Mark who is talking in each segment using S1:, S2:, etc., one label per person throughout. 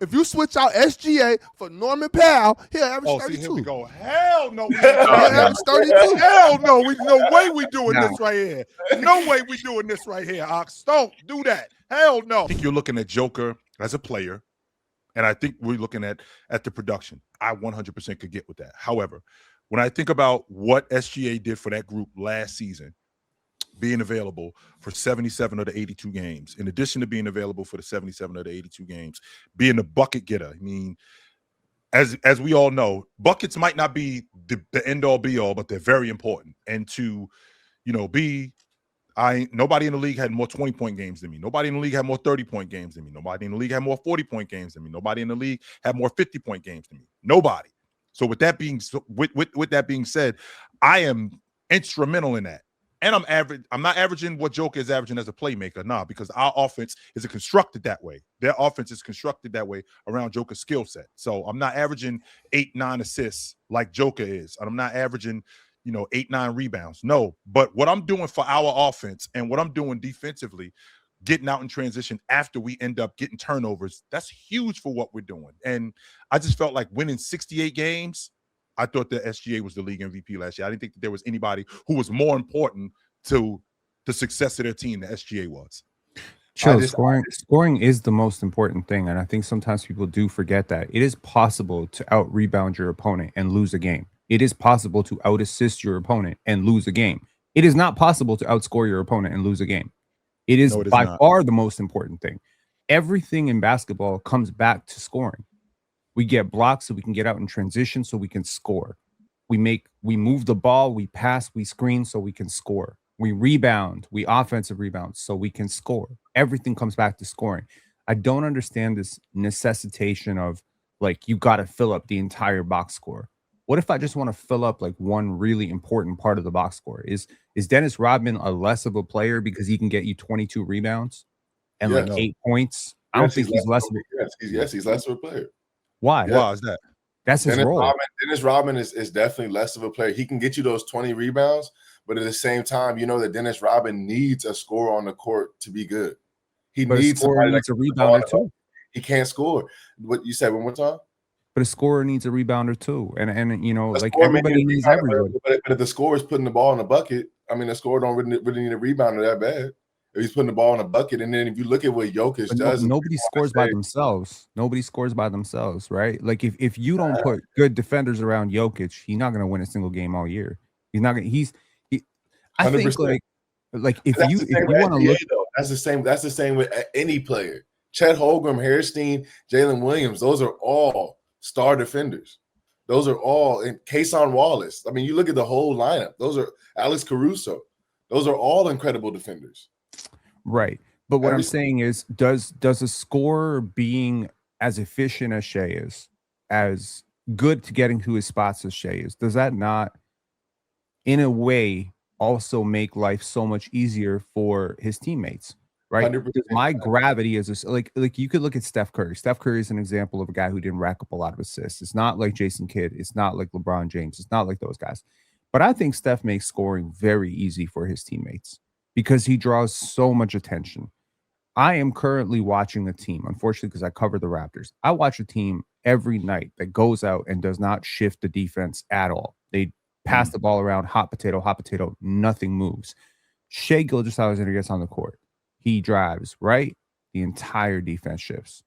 S1: If you switch out SGA for Norman Powell, he'll average 32.
S2: Here we go. Hell no.
S1: He'll average 32.
S2: Hell no. No way we doing this right here. No way we doing this right here, Ox. Don't do that. Hell no. I think you're looking at Joker as a player, and I think we're looking at the production. I 100% could get with that. However, when I think about what SGA did for that group last season, being available for 77 of the 82 games, in addition to being available for the 77 of the 82 games, being the bucket getter. I mean, as we all know, buckets might not be the end all be all, but they're very important. And to, nobody in the league had more 20-point games than me. Nobody in the league had more 30-point games than me. Nobody in the league had more 40-point games than me. Nobody in the league had more 50-point games than me. Nobody. So with that being said, I am instrumental in that. And I'm not averaging what Joker is averaging as a playmaker, because our offense is constructed that way. Their offense is constructed that way around Joker's skill set. So I'm not averaging 8-9 assists like Joker is. And I'm not averaging, 8-9 rebounds. No, but what I'm doing for our offense and what I'm doing defensively, getting out in transition after we end up getting turnovers, that's huge for what we're doing. And I just felt like winning 68 games, I thought that SGA was the league MVP last year. I didn't think that there was anybody who was more important to the success of their team than SGA was.
S3: Scoring is the most important thing, and I think sometimes people do forget that. It is possible to out-rebound your opponent and lose a game. It is possible to out-assist your opponent and lose a game. It is not possible to outscore your opponent and lose a game. It is by far the most important thing. Everything in basketball comes back to scoring. We get blocks so we can get out in transition so we can score. We move the ball, we pass, we screen so we can score. We rebound, we offensive rebound so we can score. Everything comes back to scoring. I don't understand this necessitation of you got to fill up the entire box score. What if I just want to fill up one really important part of the box score? Is Dennis Rodman a less of a player because he can get you 22 rebounds and 8 points? I don't think he's less of a
S4: he's less of a player.
S3: Why?
S2: Why is that?
S3: That's his role.
S4: Dennis Rodman is definitely less of a player. He can get you those 20 rebounds, but at the same time, that Dennis Rodman needs a scorer on the court to be good. He needs somebody
S3: needs a rebounder too.
S4: He can't score. What you said one more time?
S3: But a scorer needs a rebounder too, and everybody needs everybody.
S4: But if the scorer is putting the ball in the bucket, the scorer don't really need a rebounder that bad. If he's putting the ball in a bucket, and then if you look at what Jokic does,
S3: nobody scores by themselves. Nobody scores by themselves, right? If you don't put good defenders around Jokic, he's not going to win a single game all year. He's not going. I think if you want to look,
S4: that's the same with any player. Chet Holmgren, Hairsteen, Jalen Williams, those are all star defenders. Those are all, and Kason Wallace. You look at the whole lineup. Those are Alex Caruso. Those are all incredible defenders.
S3: Right. But what I'm saying is, does a scorer being as efficient as Shai is, as good to getting to his spots as Shai is, does that not, in a way, also make life so much easier for his teammates? Right.
S4: 100%.
S3: My gravity is like you could look at Steph Curry. Steph Curry is an example of a guy who didn't rack up a lot of assists. It's not like Jason Kidd. It's not like LeBron James. It's not like those guys. But I think Steph makes scoring very easy for his teammates because he draws so much attention. I am currently watching a team, unfortunately, because I cover the Raptors. I watch a team every night that goes out and does not shift the defense at all. They pass the ball around, hot potato, nothing moves. Shai Gilgeous-Alexander gets on the court. He drives, right? The entire defense shifts.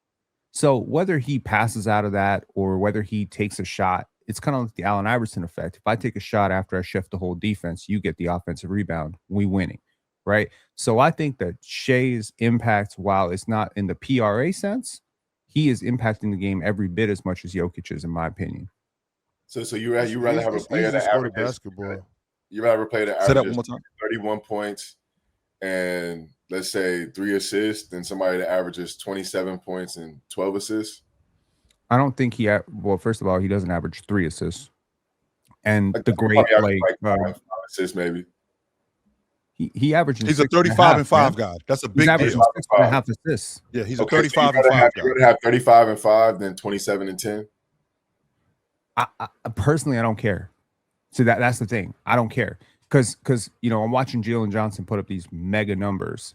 S3: So whether he passes out of that or whether he takes a shot, it's kind of like the Allen Iverson effect. If I take a shot after I shift the whole defense, you get the offensive rebound. We winning, right? So I think that Shai's impact, while it's not in the PRA sense, he is impacting the game every bit as much as Jokic is, in my opinion.
S4: So you rather have a player that averages basketball. You rather play that averages 31 points and let's say 3 assists than somebody that averages 27 points and 12 assists?
S3: I don't think well, first of all, he doesn't average 3 assists. And the great
S4: five assists maybe.
S3: He averages.
S2: He's a 35 and 5 guy. That's a big deal.
S3: 6.5 assists.
S2: Yeah, he's a 35 and 5 guy.
S4: You would have 35 and 5 than 27 and 10.
S3: I personally, I don't care. So that's the thing. I don't care because I'm watching Jalen Johnson put up these mega numbers,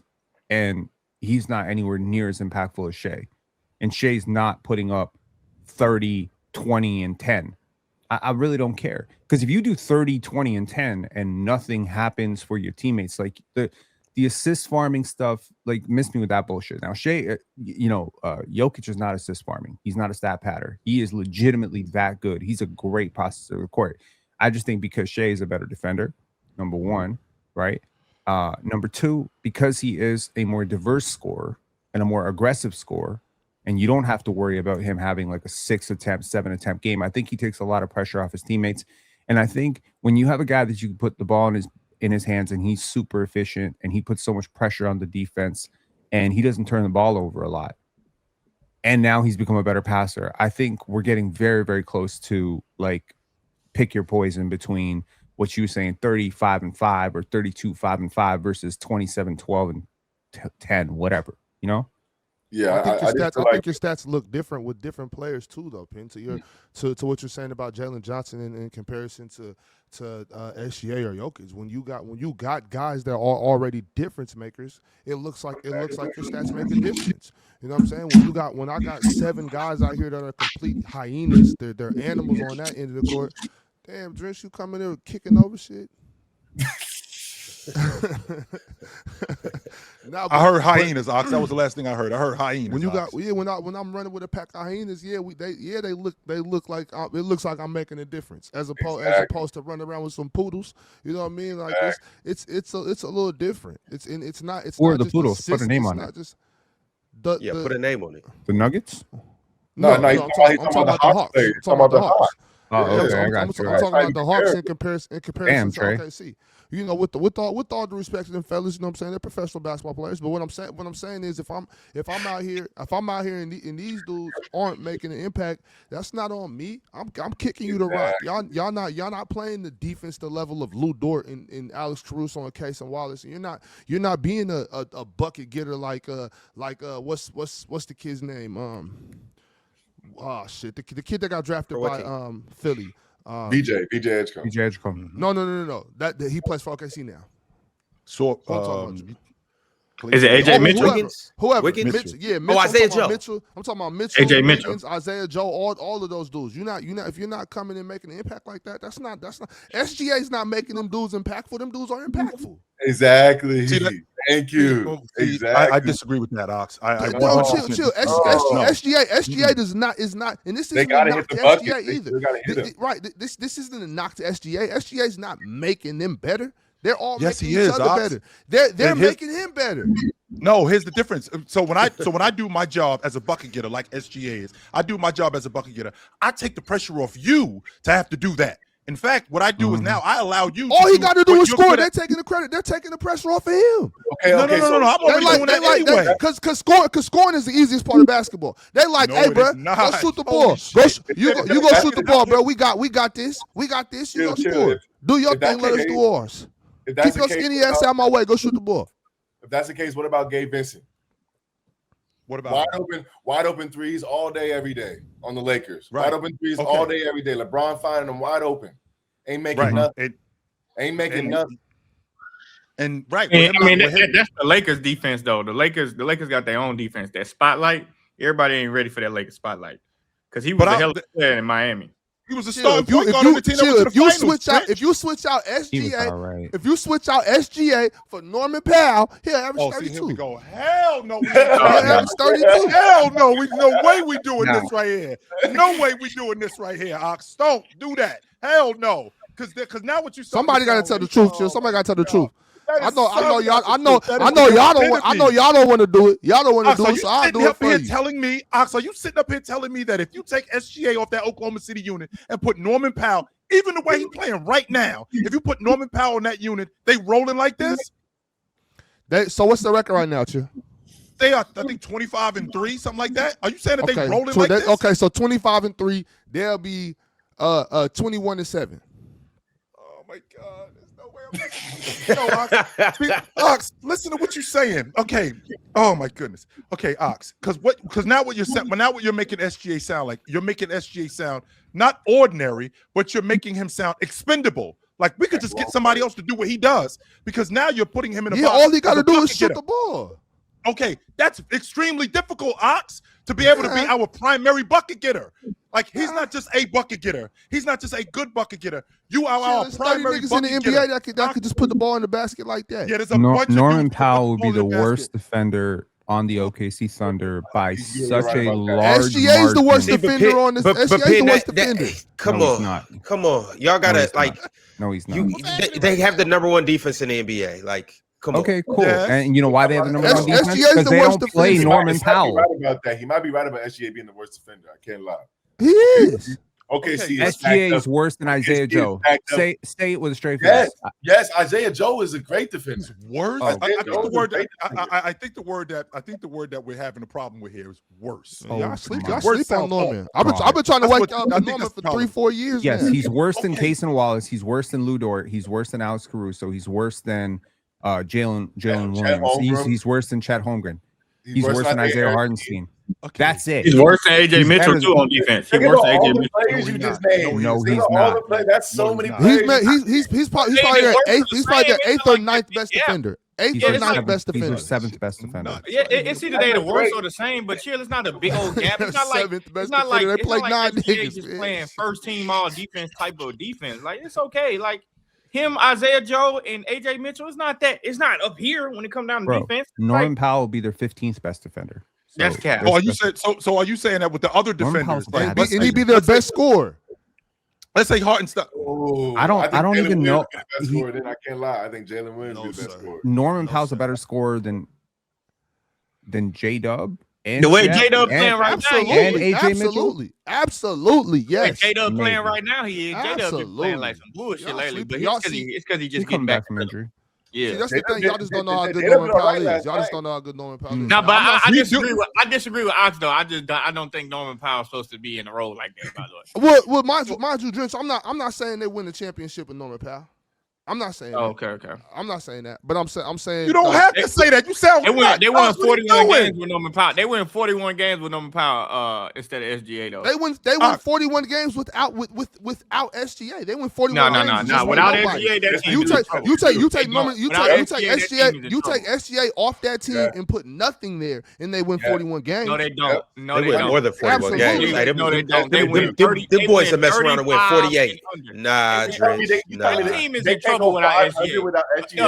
S3: and he's not anywhere near as impactful as Shai. and Shai's not putting up 30, 20, and 10. I really don't care, because if you do 30, 20, and 10 and nothing happens for your teammates, like the assist farming stuff, like, miss me with that bullshit. Now, Shai, Jokic is not assist farming. He's not a stat patter. He is legitimately that good. He's a great processor of the court. I just think because Shai is a better defender, number one, right? Number two, because he is a more diverse scorer and a more aggressive scorer, and you don't have to worry about him having like a 7 attempt game. I think he takes a lot of pressure off his teammates. And I think when you have a guy that you can put the ball in his hands and he's super efficient and he puts so much pressure on the defense and he doesn't turn the ball over a lot, and now he's become a better passer, I think we're getting very, very close to, like, pick your poison between what you were saying, 35-5 or 32-5 versus 27-12 and 10, whatever, you know?
S4: Yeah,
S1: I think your stats look different with different players too, though, Pin. To what you're saying about Jalen Johnson in comparison to SGA or Jokic. When you got guys that are already difference makers, it looks like your stats make a difference. You know what I'm saying? When I got 7 guys out here that are complete hyenas, they're animals on that end of the court. Damn, Drench, you coming there kicking over shit?
S2: I heard hyenas, Ox. That was the last thing I heard. I heard hyenas.
S1: When I'm running with a pack of hyenas, they look like it looks like I'm making a difference as opposed to running around with some poodles. You know what I mean? Like it's a little different. It's not. It's
S3: or
S1: not
S3: the
S1: just
S3: poodles. Put a name on it.
S5: Put a name on it.
S3: The Nuggets.
S4: No, I'm talking about the Hawks. I'm talking about the Hawks.
S3: Oh, okay,
S1: I'm
S3: I got you.
S1: talking about the Hawks in comparison
S3: Damn,
S1: to
S3: Trey.
S1: OKC. You know, with all the respect to them fellas, you know what I'm saying? They're professional basketball players. But what I'm saying is if I'm out here and these dudes aren't making an impact, that's not on me. I'm kicking you to rock. Y'all not playing the defense the level of Lou Dort and Alex Caruso and Case and Wallace. And you're not being a bucket getter like what's the kid's name? Oh shit, the kid that got drafted by Philly.
S4: BJ Edgecombe.
S3: BJ Edgecombe.
S1: No. That he plays for OKC now.
S2: So,
S5: is it AJ Mitchell?
S1: Whoever.
S5: Wiggins?
S1: Mitchell, yeah,
S5: Oh, Isaiah Joe.
S1: I'm talking about Mitchell.
S5: AJ
S1: Wiggins,
S5: Mitchell.
S1: Isaiah Joe, all of those dudes. If you're not coming and making an impact like that, that's not SGA's not making them dudes impactful. Them dudes are impactful.
S4: Exactly. Thank you. Exactly.
S2: I disagree with that, Ox.
S1: Chill. SGA is not, and this isn't a knock to SGA either. Right. This isn't a knock to SGA. SGA is not making them better. They're all making each other better. They're making him better.
S2: No, here's the difference. So when I do my job as a bucket getter, like SGA is, I do my job as a bucket getter. I take the pressure off you to have to do that. In fact, what I do is now I allow you.
S1: All he got to do is score. They're taking the credit. They're taking the pressure off of him.
S2: No. I'm already doing that anyway.
S1: Because scoring is the easiest part of basketball. They like, hey, bro, go shoot the ball. You go shoot the ball, bro. We got this. You go score. Do your thing. Let us do ours. Keep your skinny ass out my way. Go shoot the ball.
S4: If that's the case, what about Gabe Vincent?
S2: What about
S4: wide open threes all day, every day on the Lakers?
S2: Right.
S4: Wide open threes all day, every day. LeBron finding them wide open. Ain't making nothing. Ain't making nothing.
S2: And right.
S5: I mean, that's the Lakers defense, though. The Lakers got their own defense. That spotlight, everybody ain't ready for that Lakers spotlight. Because he was a hell of a player in Miami.
S2: He was a star. If you switch out SGA, if you switch out SGA for Norman Powell, he'll average 32. Here we go. Hell no.
S1: He'll average 32.
S2: Hell no. No way we doing this right here. No way we doing this right here, Ox. Don't do that. Hell no. Because now what you
S1: somebody got to tell the truth, Chill. Somebody got to tell the truth. I know y'all don't want to do it. Y'all don't want to do it, so I'll do it for you.
S2: Telling me, Ox, are you sitting up here telling me that if you take SGA off that Oklahoma City unit and put Norman Powell, even the way he's playing right now, if you put Norman Powell in that unit, they rolling like this?
S1: So what's the record right now, Chill?
S2: They are, I think, 25-3, something like that. Are you saying that they rolling like this?
S1: Okay, so 25-3, they'll be 21-7.
S2: Oh my God. Ox, listen to what you're saying. Okay. Oh my goodness. Okay, Ox. Because now what you're making SGA sound like, you're making SGA sound not ordinary, but you're making him sound expendable. Like we could just get somebody else to do what he does. Because now you're putting him in a box.
S1: All he got to do is shoot the ball.
S2: Okay, that's extremely difficult, Ox, to be able to be our primary bucket getter. Like, he's not just a bucket getter. He's not just a good bucket getter. You are our primary
S1: niggas
S2: bucket
S1: in the
S2: getter.
S1: NBA that could just put the ball in the basket like that.
S2: Yeah, there's a bunch of
S3: Norman
S2: dudes
S3: Powell would be
S2: put the
S3: the
S2: ball in
S3: worst
S2: basket.
S3: defender on the OKC Thunder by such
S4: right
S3: a
S4: about that.
S3: large
S1: SGA is the worst
S3: margin.
S1: defender on this. SGA is the worst defender.
S6: Come
S3: No, he's
S6: on,
S3: not.
S6: come on. Y'all gotta
S3: he's
S6: like.
S3: not. No, he's not.
S6: They have the number one defense in the NBA. Like, come on.
S3: Okay, cool.
S2: Yes.
S3: And you know why they have the number one defense?
S1: SGA is
S3: Because
S1: the
S3: they
S1: worst
S3: don't play
S1: defender.
S3: Norman
S4: He might be
S3: Powell.
S4: right about that. He might be right about SGA being the worst defender. I can't lie.
S1: He is.
S4: Okay, see,
S3: SGA is worse than Isaiah Joe. Say it with a straight face.
S4: Yes, Isaiah Joe is a great defender.
S2: It's worse.
S3: Oh,
S2: I think the word
S4: great
S2: I think the word that we're having a problem with here is worse.
S3: Oh,
S1: Y'all sleep
S3: come on.
S2: Worse
S1: on
S2: sounds
S1: Norman.
S2: awful.
S1: I've been trying to
S2: That's
S1: wake
S2: what-
S1: up
S2: I think
S1: Norman
S2: that's
S1: for
S2: the problem.
S1: 3-4 years.
S3: Yes,
S1: now.
S3: he's worse than Kaysen Wallace. He's worse than Lou Dort. He's worse than Alex Caruso. He's worse than Jalen Williams.
S4: Holmgren.
S3: He's worse than Chet Holmgren. He's worse than Isaiah Hartenstein.
S2: Okay.
S3: That's it.
S5: He's worse than AJ
S3: He's
S5: Mitchell
S3: better
S5: too on defense. He's
S4: Look at
S5: worse than
S4: all
S5: AJ
S4: the
S5: Mitchell.
S4: players you just named.
S3: No,
S4: Look
S3: he's
S4: at all
S3: not.
S4: the players. That's so
S2: No,
S4: many
S2: he's
S4: players.
S1: He's probably
S5: Hey,
S1: their
S5: he's worse
S1: eighth.
S5: than
S1: He's probably their
S5: Isaiah
S1: 8th or
S5: Mitchell,
S1: 9th
S5: like,
S1: best
S5: yeah.
S1: defender.
S3: He's
S1: 8th
S5: Yeah,
S1: or
S5: it's
S1: 9th
S5: like-
S1: best
S3: He's their
S1: defender.
S3: 7th best defender.
S5: Yeah, it's either they the worst or the same, but chill, it's not a big old gap. It's not like
S1: 7th best
S5: it's not like
S1: defender. They
S5: it's
S1: play
S5: not
S1: 9
S5: like SGA
S1: niggas.
S5: just
S1: man.
S5: playing first team all defense type of defense. Like it's okay. Like him, Isaiah Joe, and AJ Mitchell. It's not up here when it comes down to
S3: Bro,
S5: defense.
S3: Norman
S5: Like,
S3: Powell will be their 15th best defender.
S5: That's cap.
S2: Oh, are you saying that with the other
S3: Norman
S2: defenders?
S3: Powell's
S2: Like,
S3: bad.
S2: let's
S1: And he'd
S2: say-
S1: be their
S2: let's say-
S1: best scorer.
S2: Let's say Hartenstein.
S4: Oh,
S3: I don't
S4: think
S3: even
S4: Jalen
S3: know-
S4: Williams is the best scorer, then I can't lie. I think Jalen Williams
S2: No,
S4: is the best
S2: sir.
S4: scorer.
S3: Norman
S2: No,
S3: Powell's
S2: sir.
S3: a better scorer than J-Dub. And
S5: The way
S3: Chet
S5: J-Dub
S3: and-
S5: playing right now,
S1: Absolutely,
S3: And AJ Mitchell?
S1: absolutely, yes.
S5: J-Dub playing
S3: Maybe.
S5: right now, he is. J-Dub been
S1: Absolutely.
S5: playing like some bullshit
S1: Y'all
S5: lately,
S1: sleep-
S5: but
S1: y'all
S5: it's
S1: see-
S5: because he
S3: He
S5: just
S3: coming
S5: getting back
S3: back from injury.
S1: See,
S5: Yeah.
S1: that's the thing. Y'all just don't know how good
S4: They
S1: Norman
S4: done all
S1: Powell
S4: right
S1: is.
S4: last
S1: Y'all just
S4: night.
S1: don't know how good Norman Powell is.
S5: No, but I
S2: We
S5: disagree with Ox though. I don't think Norman Powell's supposed to be in a role like that. By the way.
S1: Well, mind you, Drench, I'm not saying they win the championship with Norman Powell. I'm not saying
S5: Oh,
S1: that.
S5: okay.
S1: I'm not saying that. But I'm saying
S2: You don't
S1: like,
S2: have to say that. You sound
S5: They won
S2: nuts.
S5: 41
S2: What are you
S5: games with Norman Powell. They win 41 games with Norman Powell instead of SGA though.
S1: They win 41 games without SGA. They win 41
S5: No.
S1: games. just with
S5: Without
S1: nobody.
S5: SGA, that team
S1: You
S5: is in
S1: take
S5: trouble.
S1: Norman, you
S5: Without
S1: take
S5: SGA, that team is in
S1: SGA off that team and put nothing there, and they win 41 games.
S5: No, they don't. No,
S6: They
S5: they
S6: win
S5: don't.
S6: more than 41
S1: Absolutely.
S6: games. Like,
S5: No, they don't. They win
S6: them
S5: 30.
S6: them
S5: they
S6: boys
S5: win
S6: that mess around and win
S5: 35
S6: 48.
S5: and under.
S6: Nah,
S5: They-
S6: Drench.
S5: The
S6: Nah.
S5: team is
S4: They
S5: in
S4: can't
S5: trouble
S4: go
S5: without
S4: 500
S5: SGA.
S4: without
S5: The
S4: SGA.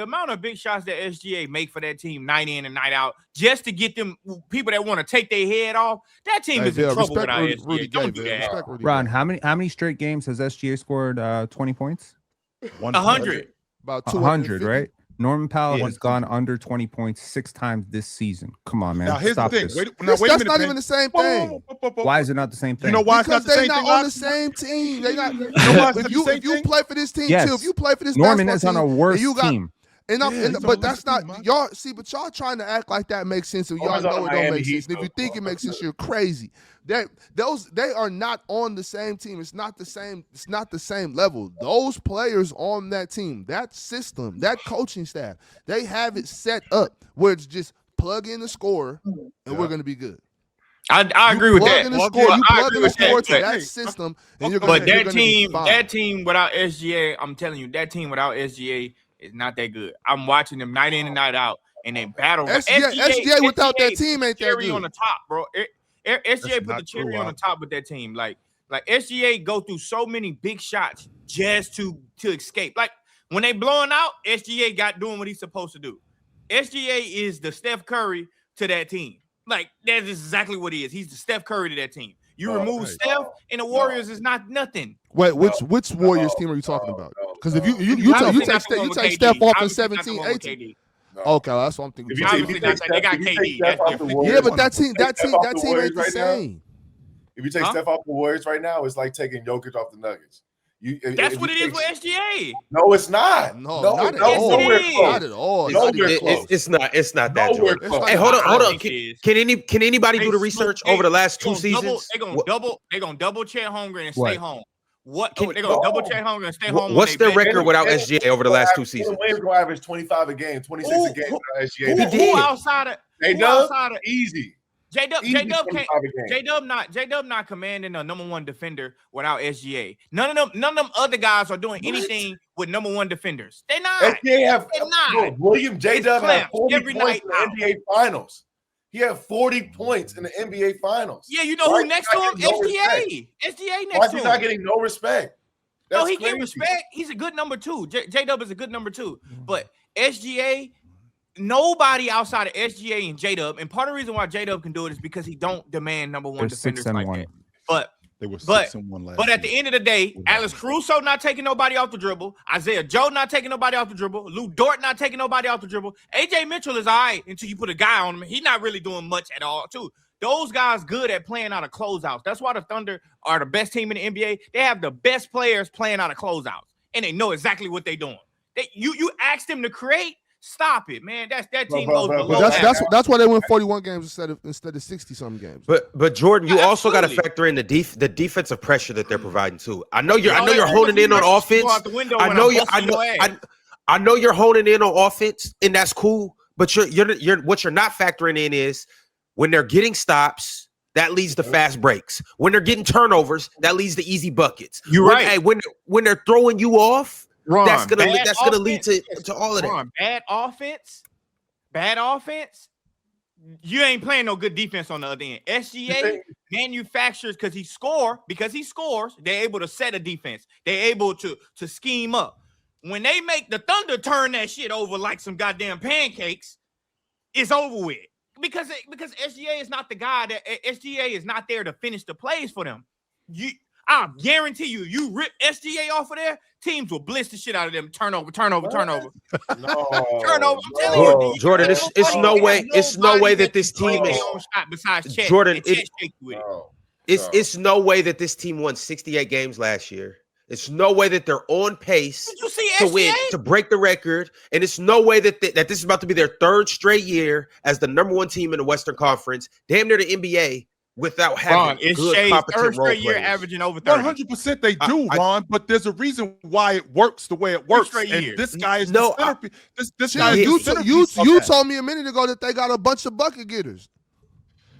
S5: amount of big shots that SGA make for that team night in and night out, just to get them people that want to take their head off, that team is in trouble
S1: respect
S5: without
S1: Rudy
S5: SGA. Don't do
S1: Gay, man.
S5: that.
S1: Respect Rudy
S3: Ron,
S1: Gay.
S3: how many straight games has SGA scored 20 points?
S5: 100.
S1: About
S3: 100,
S1: 250.
S3: right? Norman Powell
S5: Yeah.
S3: has gone under 20 points 6 times this season. Come on, man.
S2: Now here's
S3: Stop
S2: the thing.
S3: this.
S2: Wait a
S1: That's
S2: minute.
S1: not
S2: man.
S1: even the same
S2: Whoa,
S1: thing.
S2: whoa, whoa, whoa.
S3: Why is it not the same thing?
S2: You know why it's
S1: Because
S2: not the
S1: they're
S2: same
S1: not
S2: thing?
S1: on the
S2: Ox?
S1: same team. They got.
S2: why it's not
S1: if
S2: the
S1: you
S2: same
S1: if you
S2: thing?
S1: play for this team
S3: Yes.
S1: too, if you play for this
S3: Norman
S1: basketball
S3: is on
S1: team,
S3: a worse
S1: and you got,
S3: team.
S1: And I'm,
S2: Yeah,
S1: and,
S2: he's
S1: but
S2: on
S1: that's
S2: this
S1: not
S2: team, man.
S1: y'all see. But y'all trying to act like that makes sense, and y'all
S4: Norman's on
S1: know it don't
S4: Miami
S1: make
S4: Heat,
S1: sense. And if you
S4: though.
S1: think it makes sense, you're crazy. They are not on the same team. It's not the same. It's not the same level. Those players on that team, that system, that coaching staff, they have it set up where it's just plug in the scorer, and we're gonna be good.
S5: I agree with
S1: plug
S5: that.
S1: in the score, you
S5: I
S1: plug
S5: agree
S1: in the
S5: with
S1: score to
S5: but-
S1: that system, and you're gonna.
S5: But
S1: you're
S5: that
S1: gonna be
S5: team,
S1: fine.
S5: that team without SGA, I'm telling you, that team without SGA is not that good. I'm watching them night in and night out, and they battle.
S1: SGA without that team ain't that
S5: cherry
S1: good.
S5: on the top, bro. SGA put the
S2: not
S5: cherry
S2: true,
S5: on the top with that team. Like SGA go through so many big shots just to escape. Like when they blowing out, SGA got doing what he's supposed to do. SGA is the Steph Curry to that team. Like that is exactly what he is. He's the Steph Curry to that team. You remove
S2: right.
S5: Steph, and the Warriors is not nothing.
S1: Wait, which Warriors team are you talking about? Because if you
S5: Obviously
S1: take
S5: not the one with KD.
S1: Steph off in
S5: Obviously not the
S1: 17,
S5: one with
S1: 18.
S5: KD.
S1: Okay, that's what I'm thinking.
S4: If you
S5: Obviously
S4: take- if you
S5: not
S4: take
S5: that. They got
S4: Steph- if you
S5: KD.
S4: take
S5: That's
S4: Steph off the
S5: different.
S4: Warriors,
S1: Yeah, but that team
S4: Steph off the
S1: ain't the
S4: Warriors right now?
S1: same.
S4: If you take
S5: Huh?
S4: Steph off the Warriors right now, it's like taking Jokic off the Nuggets.
S5: That's what it is with SGA.
S4: No, it's not.
S1: No,
S4: no,
S1: not at
S4: no,
S1: all.
S4: nowhere
S5: Yes, it
S4: close.
S1: Not at all.
S4: No,
S1: Not even
S4: we're
S1: close.
S6: It's not that.
S4: Nowhere
S6: Jordan.
S4: close.
S6: Hey, hold on.
S5: I think
S6: Can anybody do the research over the last 2 seasons?
S5: They're gonna double Chet Holmgren and
S3: What?
S5: stay home. What?
S6: Can-
S5: They're gonna double Chet Holmgren and stay home.
S6: What's
S5: when
S6: their
S5: they bench
S6: record
S5: him.
S6: without SGA over the last 2 seasons?
S4: Williams gonna average 25 a game, 26 a game without SGA.
S5: Who outside of
S4: They
S5: who
S4: done
S5: outside of
S4: easy.
S5: J-Dub
S4: Easy
S5: can't.
S4: 25 a game.
S5: J-Dub not commanding a number one defender without SGA. None of them other guys are doing anything with number one defenders. They're not.
S4: SGA have
S5: They're not.
S4: William J-Dub had 40
S5: every
S4: points
S5: night
S4: in the NBA Finals. He had 40 points in the NBA Finals.
S5: Yeah, you know
S4: Why
S5: who next to him? SGA. SGA next
S4: Why
S5: to
S4: is
S5: him.
S4: he not getting no respect?
S5: No,
S4: That's
S5: he
S4: crazy.
S5: get respect. He's a good number two. J-Dub is a good number two. But SGA, nobody outside of SGA and J-Dub, and part of the reason why J-Dub can do it is because he don't demand number one
S3: They're
S5: defenders
S3: 6 and
S5: like
S3: 1.
S5: that. But
S2: They were 6-1 last
S5: But at the
S2: year.
S5: end of the day, Alex Caruso not taking nobody off the dribble. Isaiah Joe not taking nobody off the dribble. Lou Dort not taking nobody off the dribble. AJ Mitchell is all right until you put a guy on him. He's not really doing much at all, too. Those guys good at playing out of closeouts. That's why the Thunder are the best team in the NBA. They have the best players playing out of closeouts, and they know exactly what they're doing. You ask them to create, stop it, man. That team goes below.
S1: But that's why they win 41 games instead of 60 some games.
S6: But Jordan, you
S5: Yeah,
S6: also got to
S5: absolutely.
S6: factor in the defensive pressure that they're providing too. I know you're honing in on offense. I know you're honing in on offense, and that's cool. But you're what you're not factoring in is when they're getting stops, that leads to fast breaks. When they're getting turnovers, that leads to easy buckets.
S5: You're right.
S6: Hey, when they're throwing you off,
S5: Ron,
S6: that's gonna lead to all of that.
S5: Ron, bad offense. You ain't playing no good defense on the other end. SGA manufactures because he scores. They're able to set a defense. They're able to scheme up. When they make the Thunder turn that shit over like some goddamn pancakes, it's over with. Because SGA is not the guy that SGA is not there to finish the plays for them. I guarantee you rip SGA off of there, teams will blitz the shit out of them. Turnover.
S4: No,
S5: Turnover. I'm telling you,
S6: Jordan, it's no way that this team is.
S5: Besides Chet,
S6: Jordan,
S5: it's
S6: no way that this team won 68 games last year. It's no way that they're on pace
S5: Did you see
S6: to
S5: SGA?
S6: win, to break the record. And it's no way that this is about to be their third straight year as the number one team in the Western Conference, damn near the NBA, without having
S5: it's
S6: good,
S5: Shai's
S6: competent
S5: third
S6: role
S5: straight year
S6: players.
S5: averaging over 30.
S2: 100% they do, Ron, but there's a reason why it works the way it works.
S5: straight
S2: And
S5: years.
S2: this guy is
S6: No,
S2: the centerpiece. This
S1: See,
S2: guy is
S1: you
S2: the centerpiece of
S1: you
S2: that.
S1: told me a minute ago that they got a bunch of bucket getters.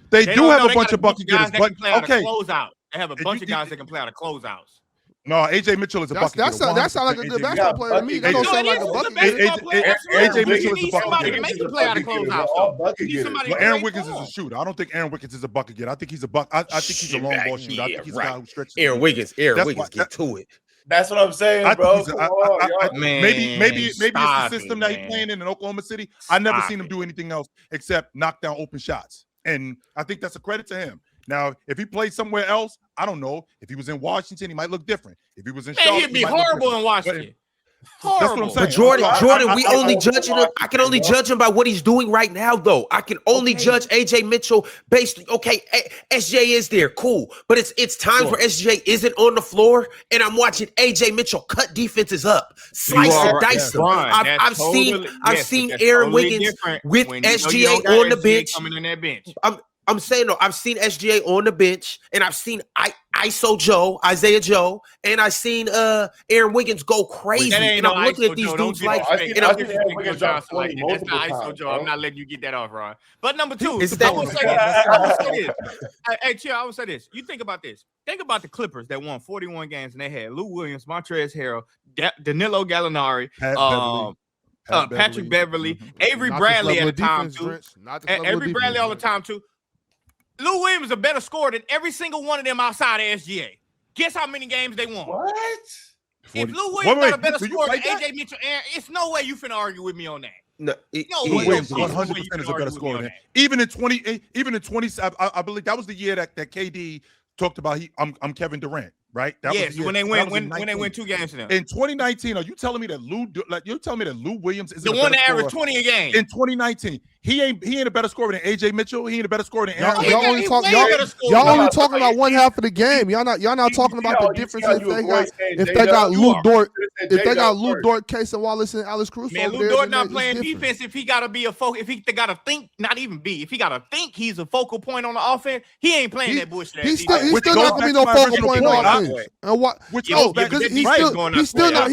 S2: They
S5: They
S2: do
S5: don't
S2: have
S5: know,
S2: a
S5: they
S2: bunch
S5: got
S2: of bucket
S5: guys
S2: getters,
S5: that
S2: but
S5: can play out of
S2: okay.
S5: closeout. They have a
S2: And
S5: bunch
S2: you
S5: of guys
S2: think-
S5: that can play out of closeouts.
S2: No, AJ Mitchell is a bucket
S1: That
S2: getter.
S1: sounds like a
S2: 100%
S1: good
S2: AJ
S1: basketball
S2: Mitchell.
S1: player to me. That don't
S2: AJ
S1: sound like a
S5: He's
S1: bucket
S5: basketball
S1: getter.
S5: player. That's
S2: AJ
S5: real.
S2: Mitchell
S5: You
S2: is a
S5: need
S2: bucket
S5: somebody to
S2: getter.
S5: make you play out of closeouts. You need somebody
S2: Well,
S5: to
S2: Aaron
S5: break
S2: Wiggins is
S5: ball.
S2: a shooter. I don't think Aaron Wiggins is a bucket getter. I think he's a I think he's a long ball shooter. I think he's a guy who stretches. the
S6: Aaron
S2: defense.
S6: Wiggins
S2: That's why-
S6: get to it.
S4: That's what I'm saying,
S2: I
S4: bro.
S2: think he's
S4: Come on, y'all.
S2: maybe it's the
S5: stop
S2: system
S5: it,
S2: that he's
S5: man.
S2: playing in Oklahoma City. I never
S5: Stop
S2: seen him
S5: it.
S2: do anything else except knock down open shots, and I think that's a credit to him. Now, if he played somewhere else, I don't know. If he was in Washington, he might look different. If he was in
S5: Man,
S2: Charlotte,
S5: he'd be
S2: he might look
S5: horrible
S2: different.
S5: in Washington.
S2: That's what I'm
S5: Horrible.
S2: saying.
S6: But Jordan, we
S4: I
S6: only
S4: don't
S6: judging
S4: know.
S6: him. I can only judge him by what he's doing right now, though. I can only judge AJ Mitchell based. Okay, SJ is there, cool. But it's times where SJ isn't on the floor, and I'm watching AJ Mitchell cut defenses up, slice and dice them. I've seen Aaron Wiggins with SGA on the bench.
S5: Coming in that bench.
S6: I'm saying though, I've seen SGA on the bench, and I've seen Isaiah Joe, and I've seen Aaron Wiggins go crazy.
S5: That ain't
S6: And
S5: no
S6: I'm looking
S5: ISO
S6: at these
S5: Joe.
S6: dudes
S5: Don't
S6: like,
S5: disrespect-
S4: and
S5: don't
S4: I've seen
S5: disrespect
S4: Aaron Wiggins
S5: Joe
S4: drop
S5: Johnson like
S4: 20
S5: that. That's not
S4: multiple
S5: ISO
S4: times,
S5: Joe.
S4: bro.
S5: I'm not letting you get that off, Ron. But number two,
S6: Is
S5: I
S6: that-
S5: will say this. I will say this. Hey, chill. I will say this. You think about this. Think about the Clippers that won 41 games and they had Lou Williams, Montrezl Harrell, Danilo Gallinari, Patrick Beverly, Avery
S1: Not the
S5: Bradley
S1: level
S5: at
S1: of
S5: the time
S1: defense,
S5: too.
S1: Drench. Not the level of
S5: Avery
S1: defense,
S5: Bradley all the
S1: Drench.
S5: time too. Lou Williams is a better scorer than every single one of them outside of SGA. Guess how many games they won?
S4: What?
S5: If Lou
S2: Wait,
S5: Williams got a
S2: wait,
S5: better
S2: do you
S5: score than
S2: like that?
S5: AJ Mitchell, Aaron, it's no way you finna argue with me on that.
S6: no,
S5: No
S2: Lou
S5: way.
S2: Williams
S5: There's no way
S2: 100%
S5: you
S2: is
S5: can
S2: a better
S5: argue with me
S2: scorer
S5: on
S2: than
S5: that.
S2: even in 20. I believe that was the year that KD talked about. I'm Kevin Durant, right? That was
S5: Yes,
S2: the year.
S5: when they
S2: That
S5: win,
S2: was
S5: when
S2: in
S5: they
S2: 19.
S5: win 2 games to them.
S2: In 2019, are you telling me that Lou Williams is
S5: The one that averaged 20 a game.
S2: in 2019? He ain't a better scorer than AJ Mitchell. He ain't a better scorer than Aaron.
S1: Y'all only talking about one half of the game. Y'all not talking about the difference if they got Lou Dort. If they got Lou Dort, Casey Wallace, and Alex Caruso,
S5: Man,
S1: over
S5: Lou
S1: there,
S5: Dort
S1: then
S5: not
S1: it's
S5: playing
S1: different.
S5: defense. If he gotta be a focal, if he gotta think, not even be, if he gotta think he's a focal point on the offense, he ain't playing that bullshit.
S1: He's still
S2: Which
S1: not
S2: goes
S1: gonna be
S2: back
S1: no
S2: to my
S1: focal
S2: original
S1: point on
S2: point, huh?
S1: offense. And what?
S2: Which
S5: Yeah,
S2: goes
S5: but
S2: back
S5: because
S2: to
S5: he's
S2: right.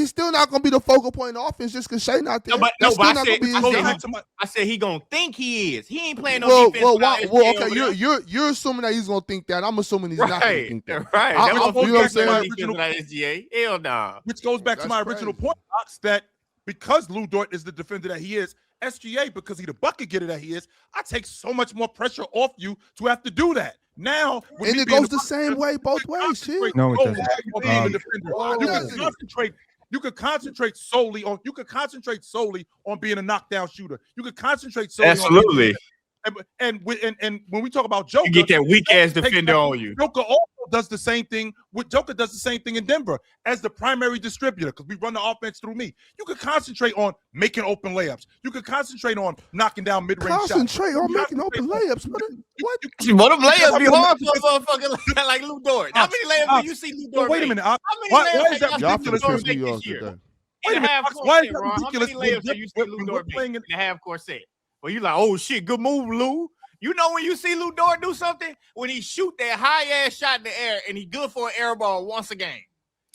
S5: still
S1: not going to be the focal point on offense just because Shai not there.
S5: No, but
S1: That's
S5: I
S1: still not
S5: said-
S1: going to be
S5: I
S1: his
S5: said
S1: job.
S5: I said he gonna think he is. He ain't playing no
S1: Well,
S5: defense.
S1: well,
S5: without
S1: why,
S5: SGA
S1: well, okay.
S5: over there.
S1: You're assuming that he's gonna think that. I'm assuming he's not gonna
S5: Right,
S1: think that.
S5: right.
S1: I-
S5: That
S1: I-
S5: was
S1: you know what I'm saying?
S5: SGA. Hell no.
S2: Which goes back to
S1: That's
S2: my
S1: crazy.
S2: original point, Ox, that because Lou Dort is the defender that he is, SGA, because he the bucket getter that he is, I take so much more pressure off you to have to do that. Now, with
S1: And
S2: me
S1: it
S2: being
S1: goes the
S2: bucket
S1: same
S2: getter,
S1: way both
S2: you can
S1: ways.
S2: concentrate
S1: Shit.
S3: No, it
S2: solely
S3: doesn't.
S2: on being the defender. You could concentrate solely on being a knockdown shooter. You could concentrate solely
S5: Absolutely.
S2: and when we talk about Joker,
S5: You get that weak ass
S2: Joker takes
S5: defender
S2: that-
S5: on you.
S2: Joker also does the same thing. Joker does the same thing in Denver as the primary distributor because we run the offense through me. You could concentrate on making open layups. You could concentrate on knocking down mid-range shots.
S1: Concentrate on making open layups. What?
S5: What them layups be hard for a motherfucker like Lou Dort? How many layups do you see Lou Dort
S2: Wait a
S5: make?
S2: minute.
S5: How
S2: Why
S5: many
S2: is
S5: layups
S2: that
S5: have
S1: Y'all
S5: you
S1: finna
S5: seen Lou Dort
S1: piss
S5: make
S1: me off
S5: this year?
S1: today.
S2: Wait a
S5: In
S2: minute,
S5: half
S2: Ox,
S5: court
S2: why is
S5: set,
S2: that
S5: Ron. How
S2: ridiculous?
S5: many layups have you seen Lou
S2: When we're
S5: Dort make
S2: playing
S5: in the half court set? Well, you like, oh shit, good move, Lou. You know when you see Lou Dort do something? When he shoot that high-ass shot in the air and he good for an air ball once a game.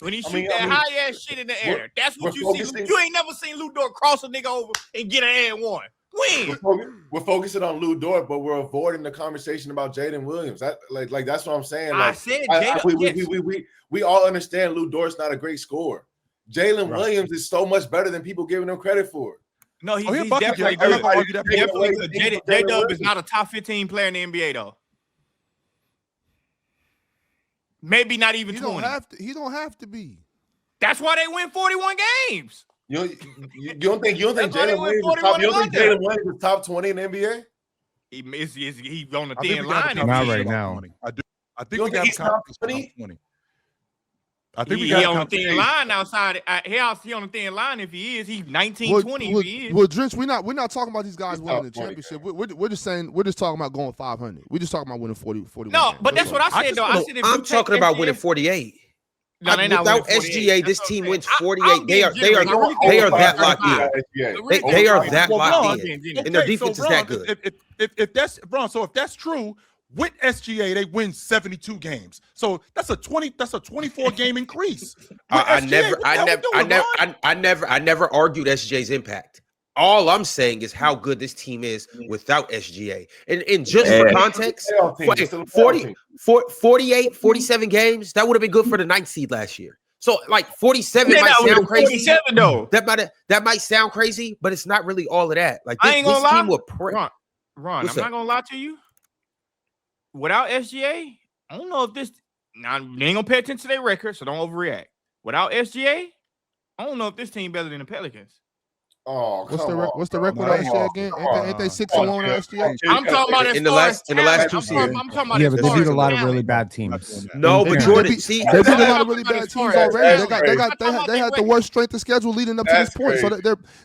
S5: When he shoot that high-ass shit in the air. That's what you see. You ain't never seen Lou Dort cross a nigga over and get an and one. When?
S4: We're focusing on Lou Dort, but we're avoiding the conversation about Jaden Williams. Like that's what I'm saying. Like,
S5: I said Jaden.
S4: we all understand Lou Dort's not a great scorer. Jalen Williams is so much better than people giving him credit for.
S5: No, he's
S2: he's bucket
S5: definitely
S2: getter.
S5: good.
S2: Everybody argue that.
S5: Definitely good. J-Dub is not a top 15 player in the NBA, though. Maybe not even 20.
S1: He don't have to be.
S5: That's why they win 41 games.
S4: You don't think Jalen Williams is top 20 in the NBA?
S5: He's on the thin line.
S3: Not right now.
S2: I think we got top 20. I think
S5: he on the thin line outside. He on the thin line if he is. He's 19, 20 if he is.
S1: Well, Drench, we're not talking about these guys winning the championship. We're just saying we're just talking about going 500. We're just talking about winning 41.
S5: No, but that's what I said though. I said if
S6: I'm talking about winning 48.
S5: No,
S6: without SGA, this team wins 48. They are that locked in. They are that locked in, and their defense is that good.
S2: If that's Ron, so if that's true, with SGA they win 72 games. So that's a 24 game increase.
S6: I never argued SGA's impact. All I'm saying is how good this team is without SGA. And just for context, 48, 47 games, that would have been good for the 9th seed last year. So like 47 might sound crazy.
S5: 47 though.
S6: That might sound crazy, but it's not really all of that. Like
S5: I ain't gonna lie.
S6: Team will
S5: Ron, I'm not gonna lie to you. Without SGA, I don't know if this. Now they ain't gonna pay attention to their record, so don't overreact. Without SGA, I don't know if this team better than the Pelicans.
S4: Oh,
S1: what's the record on SGA again? Ain't they 6-1 on SGA?
S5: I'm talking about
S6: in the last 2 seasons.
S5: I'm talking about
S3: Yeah, but they beat a lot of really bad teams.
S6: No, but Jordan, see,
S1: they beat a lot of really bad teams already. They had the worst strength of schedule leading up to this point. So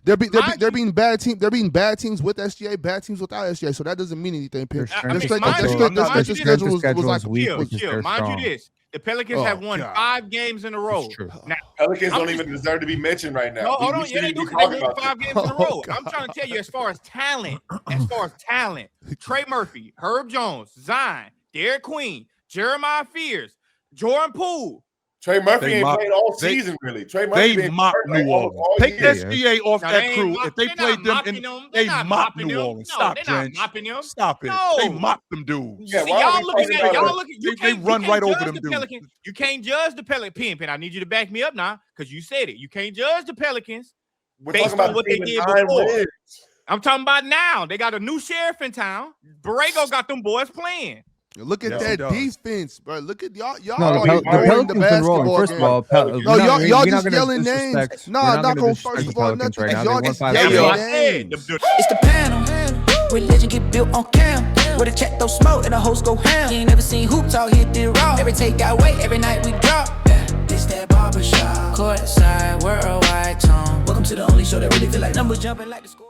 S1: they're beating bad teams. They're beating bad teams with SGA, bad teams without SGA. So that doesn't mean anything. Their strength of schedule was like
S5: chill. Mind you this. The Pelicans have won 5 games in a row.
S4: Now, Pelicans don't even deserve to be mentioned right now.
S5: No, hold on. Yeah, they do. They won 5 games in a row. I'm trying to tell you, as far as talent, Trey Murphy, Herb Jones, Zion, Derek Queen, Jeremiah Fears, Jordan Poole.
S4: Trey Murphy ain't played all season, really. Trey Murphy
S2: they mocked New Orleans. Take SGA off that crew. If they played them, they mocked New Orleans. Stop, Drench. Stop it. They mocked them dudes.
S5: Yeah, y'all looking at y'all looking.
S2: They run right over them dudes.
S5: You can't judge the Pelicans. Pin, I need you to back me up now because you said it. You can't judge the Pelicans based on what they did before. I'm talking about now. They got a new sheriff in town. Borrego got them boys playing.
S1: Look at that defense, bro. Look at y'all.
S3: No, the Pelicans been rolling. First of all,
S1: y'all just yelling names. Nah, not going first of all nothing.
S3: Right now.
S1: Y'all just yelling names.
S7: It's the panel. Religion get built on cam. With a check throw smoke and the host go ham. You ain't never seen hoops all hit the raw. Every take got weight, every night we drop. This that barbershop. Courtside, worldwide tone. Welcome to the only show that really feel like numbers jumping like the score.